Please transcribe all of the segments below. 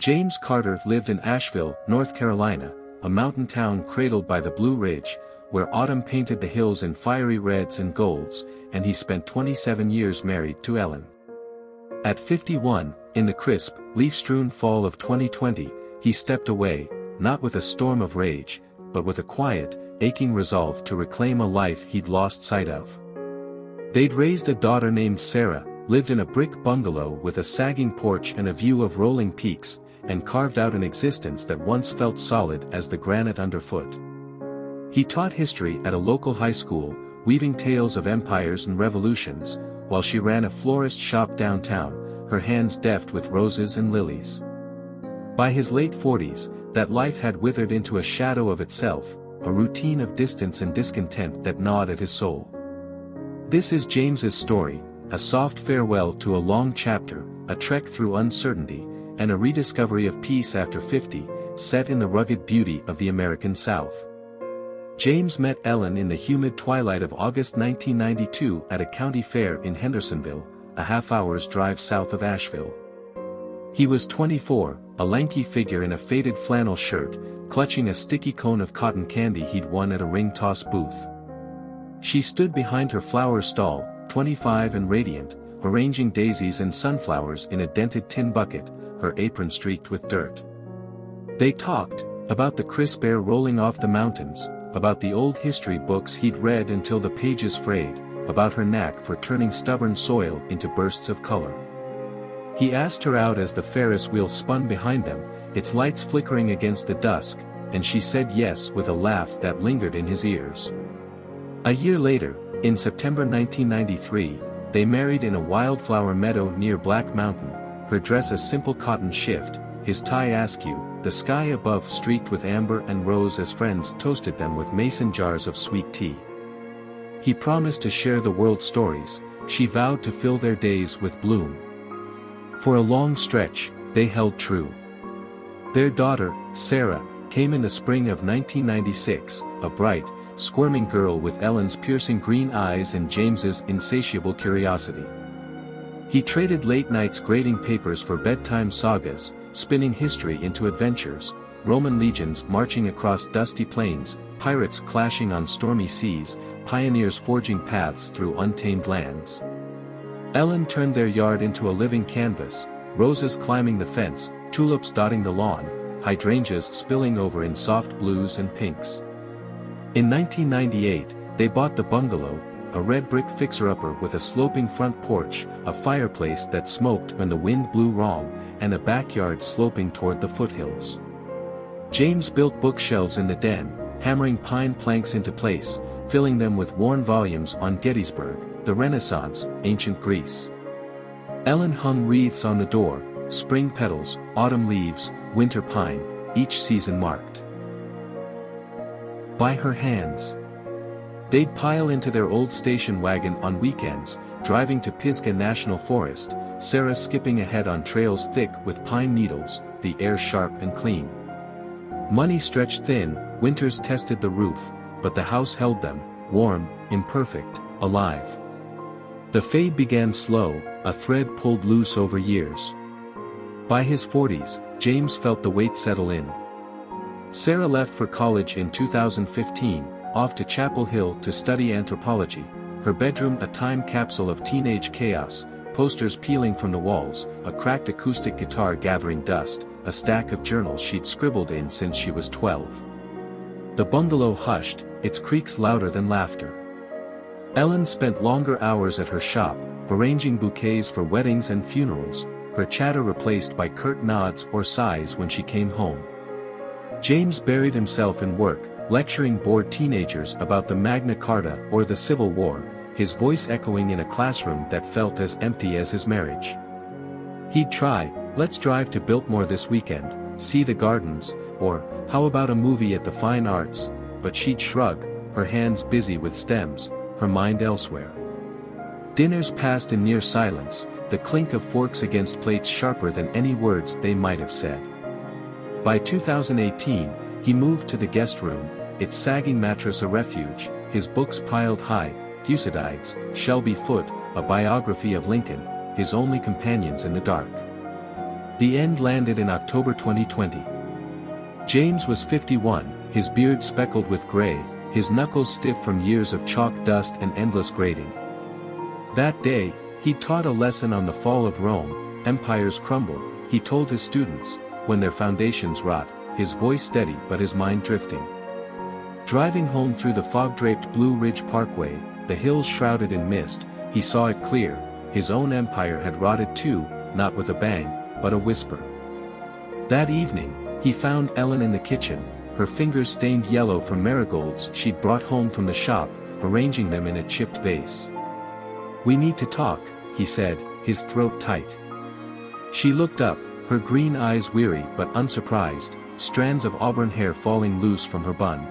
James Carter lived in Asheville, North Carolina, a mountain town cradled by the Blue Ridge, where autumn painted the hills in fiery reds and golds, and he spent 27 years married to Ellen. At 51, in the crisp, leaf-strewn fall of 2020, he stepped away, not with a storm of rage, but with a quiet, aching resolve to reclaim a life he'd lost sight of. They'd raised a daughter named Sarah, lived in a brick bungalow with a sagging porch and a view of rolling peaks, and carved out an existence that once felt solid as the granite underfoot. He taught history at a local high school, weaving tales of empires and revolutions, while she ran a florist shop downtown, her hands deft with roses and lilies. By his late 40s, that life had withered into a shadow of itself, a routine of distance and discontent that gnawed at his soul. This is James's story, a soft farewell to a long chapter, a trek through uncertainty, and a rediscovery of peace after 50, set in the rugged beauty of the American South. James met Ellen in the humid twilight of August 1992 at a county fair in Hendersonville, a half-hour's drive south of Asheville. He was 24, a lanky figure in a faded flannel shirt, clutching a sticky cone of cotton candy he'd won at a ring toss booth. She stood behind her flower stall, 25 and radiant, arranging daisies and sunflowers in a dented tin bucket, her apron streaked with dirt. They talked, about the crisp air rolling off the mountains, about the old history books he'd read until the pages frayed, about her knack for turning stubborn soil into bursts of color. He asked her out as the Ferris wheel spun behind them, its lights flickering against the dusk, and she said yes with a laugh that lingered in his ears. A year later, in September 1993, they married in a wildflower meadow near Black Mountain, her dress a simple cotton shift, his tie askew, the sky above streaked with amber and rose as friends toasted them with mason jars of sweet tea. He promised to share the world's stories, she vowed to fill their days with bloom. For a long stretch, they held true. Their daughter, Sarah, came in the spring of 1996, a bright, squirming girl with Ellen's piercing green eyes and James's insatiable curiosity. He traded late nights grading papers for bedtime sagas, spinning history into adventures, Roman legions marching across dusty plains, pirates clashing on stormy seas, pioneers forging paths through untamed lands. Ellen turned their yard into a living canvas, roses climbing the fence, tulips dotting the lawn, hydrangeas spilling over in soft blues and pinks. In 1998, they bought the bungalow, a red brick fixer-upper with a sloping front porch, a fireplace that smoked when the wind blew wrong, and a backyard sloping toward the foothills. James built bookshelves in the den, hammering pine planks into place, filling them with worn volumes on Gettysburg, the Renaissance, ancient Greece. Ellen hung wreaths on the door, spring petals, autumn leaves, winter pine, each season marked by her hands. They'd pile into their old station wagon on weekends, driving to Pisgah National Forest, Sarah skipping ahead on trails thick with pine needles, the air sharp and clean. Money stretched thin, winters tested the roof, but the house held them, warm, imperfect, alive. The fade began slow, a thread pulled loose over years. By his 40s, James felt the weight settle in. Sarah left for college in 2015, off to Chapel Hill to study anthropology, her bedroom a time capsule of teenage chaos, posters peeling from the walls, a cracked acoustic guitar gathering dust, a stack of journals she'd scribbled in since she was 12. The bungalow hushed, its creaks louder than laughter. Ellen spent longer hours at her shop, arranging bouquets for weddings and funerals, her chatter replaced by curt nods or sighs when she came home. James buried himself in work, lecturing bored teenagers about the Magna Carta or the Civil War, his voice echoing in a classroom that felt as empty as his marriage. He'd try, let's drive to Biltmore this weekend, see the gardens, or, how about a movie at the Fine Arts, but she'd shrug, her hands busy with stems, her mind elsewhere. Dinners passed in near silence, the clink of forks against plates sharper than any words they might have said. By 2018, he moved to the guest room, its sagging mattress a refuge, his books piled high, Thucydides, Shelby Foote, a biography of Lincoln, his only companions in the dark. The end landed in October 2020. James was 51, his beard speckled with gray, his knuckles stiff from years of chalk dust and endless grading. That day, he taught a lesson on the fall of Rome. Empires crumble, he told his students, when their foundations rot, his voice steady but his mind drifting. Driving home through the fog-draped Blue Ridge Parkway, the hills shrouded in mist, he saw it clear, his own empire had rotted too, not with a bang, but a whisper. That evening, he found Ellen in the kitchen, her fingers stained yellow from marigolds she'd brought home from the shop, arranging them in a chipped vase. "We need to talk," he said, his throat tight. She looked up, her green eyes weary but unsurprised, strands of auburn hair falling loose from her bun.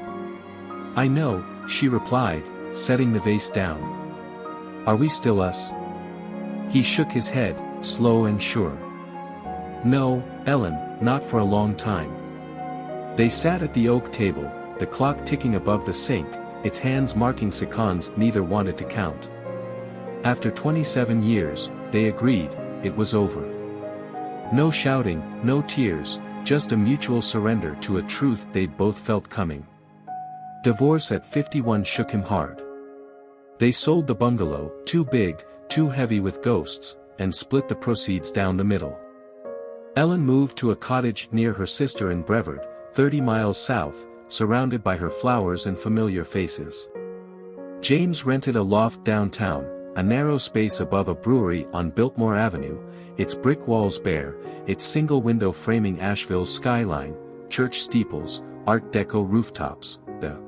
"I know," she replied, setting the vase down. "Are we still us?" He shook his head, slow and sure. "No, Ellen, not for a long time." They sat at the oak table, the clock ticking above the sink, its hands marking seconds neither wanted to count. After 27 years, they agreed, it was over. No shouting, no tears, just a mutual surrender to a truth they'd both felt coming. Divorce at 51 shook him hard. They sold the bungalow, too big, too heavy with ghosts, and split the proceeds down the middle. Ellen moved to a cottage near her sister in Brevard, 30 miles south, surrounded by her flowers and familiar faces. James rented a loft downtown, a narrow space above a brewery on Biltmore Avenue, its brick walls bare, its single window framing Asheville's skyline, church steeples, Art Deco rooftops, the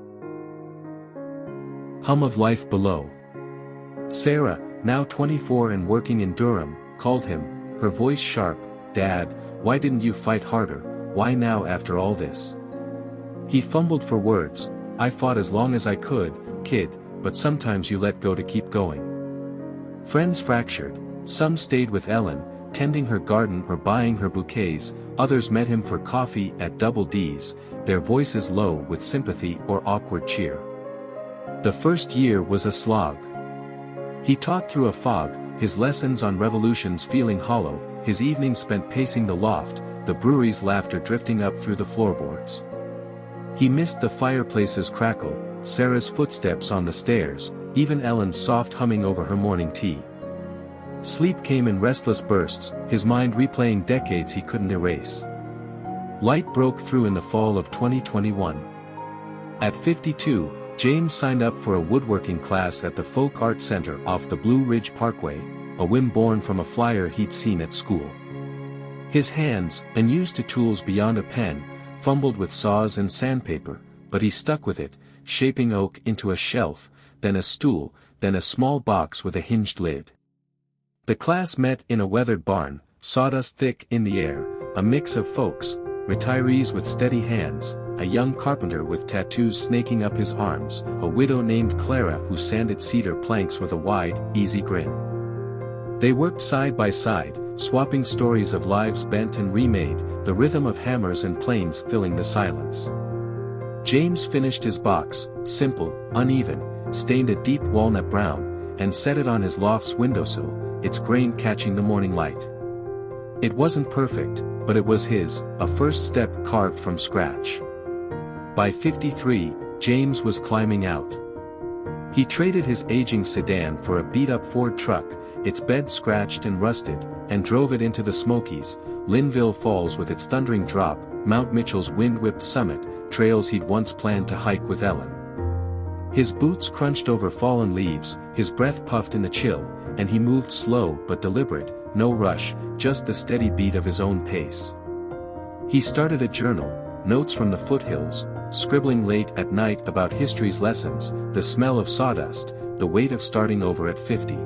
hum of life below. Sarah, now 24 and working in Durham, called him, her voice sharp, "Dad, why didn't you fight harder, why now after all this?" He fumbled for words, "I fought as long as I could, kid, but sometimes you let go to keep going." Friends fractured, some stayed with Ellen, tending her garden or buying her bouquets, others met him for coffee at Double D's, their voices low with sympathy or awkward cheer. The first year was a slog. He taught through a fog, his lessons on revolutions feeling hollow, his evenings spent pacing the loft, the brewery's laughter drifting up through the floorboards. He missed the fireplace's crackle, Sarah's footsteps on the stairs, even Ellen's soft humming over her morning tea. Sleep came in restless bursts, his mind replaying decades he couldn't erase. Light broke through in the fall of 2021. At 52, James signed up for a woodworking class at the Folk Art Center off the Blue Ridge Parkway, a whim born from a flyer he'd seen at school. His hands, unused to tools beyond a pen, fumbled with saws and sandpaper, but he stuck with it, shaping oak into a shelf, then a stool, then a small box with a hinged lid. The class met in a weathered barn, sawdust thick in the air, a mix of folks, retirees with steady hands, a young carpenter with tattoos snaking up his arms, a widow named Clara who sanded cedar planks with a wide, easy grin. They worked side by side, swapping stories of lives bent and remade, the rhythm of hammers and planes filling the silence. James finished his box, simple, uneven, stained a deep walnut brown, and set it on his loft's windowsill, its grain catching the morning light. It wasn't perfect, but it was his, a first step carved from scratch. By 53, James was climbing out. He traded his aging sedan for a beat-up Ford truck, its bed scratched and rusted, and drove it into the Smokies, Linville Falls with its thundering drop, Mount Mitchell's wind-whipped summit, trails he'd once planned to hike with Ellen. His boots crunched over fallen leaves, his breath puffed in the chill, and he moved slow but deliberate, no rush, just the steady beat of his own pace. He started a journal, notes from the foothills, scribbling late at night about history's lessons, the smell of sawdust, the weight of starting over at 50.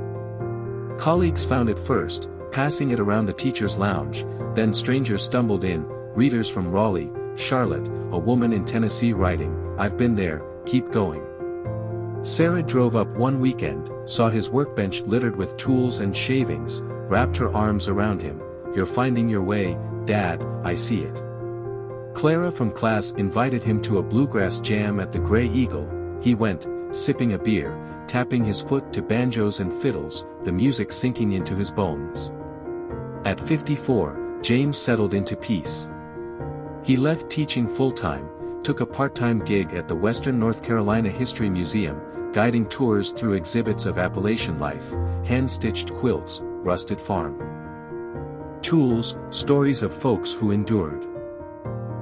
Colleagues found it first, passing it around the teacher's lounge, then strangers stumbled in, readers from Raleigh, Charlotte, a woman in Tennessee writing, "I've been there, keep going." Sarah drove up one weekend, saw his workbench littered with tools and shavings, wrapped her arms around him, "You're finding your way, Dad, I see it." Clara from class invited him to a bluegrass jam at the Grey Eagle. He went, sipping a beer, tapping his foot to banjos and fiddles, the music sinking into his bones. At 54, James settled into peace. He left teaching full-time, took a part-time gig at the Western North Carolina History Museum, guiding tours through exhibits of Appalachian life, hand-stitched quilts, rusted farm tools, stories of folks who endured.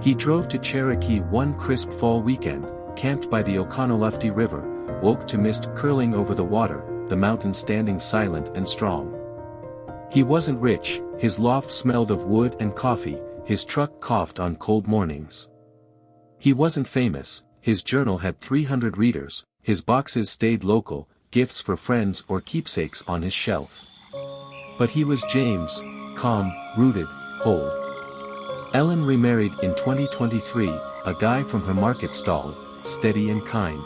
He drove to Cherokee one crisp fall weekend, camped by the Oconaluftee River, woke to mist curling over the water, the mountain standing silent and strong. He wasn't rich, his loft smelled of wood and coffee, his truck coughed on cold mornings. He wasn't famous, his journal had 300 readers, his boxes stayed local, gifts for friends or keepsakes on his shelf. But he was James, calm, rooted, whole. Ellen remarried in 2023, a guy from her market stall, steady and kind.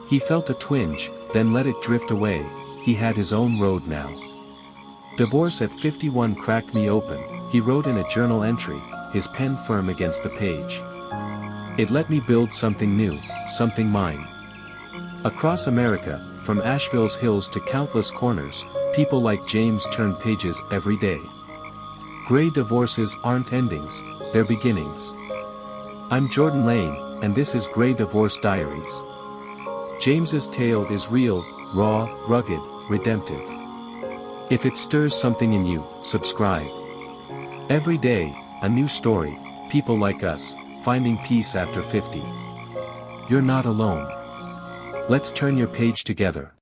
He felt a twinge, then let it drift away, he had his own road now. Divorce at 51 cracked me open, he wrote in a journal entry, his pen firm against the page. It let me build something new, something mine. Across America, from Asheville's hills to countless corners, people like James turn pages every day. Gray divorces aren't endings, they're beginnings. I'm Jordan Lane, and this is Gray Divorce Diaries. James's tale is real, raw, rugged, redemptive. If it stirs something in you, subscribe. Every day, a new story, people like us, finding peace after 50. You're not alone. Let's turn your page together.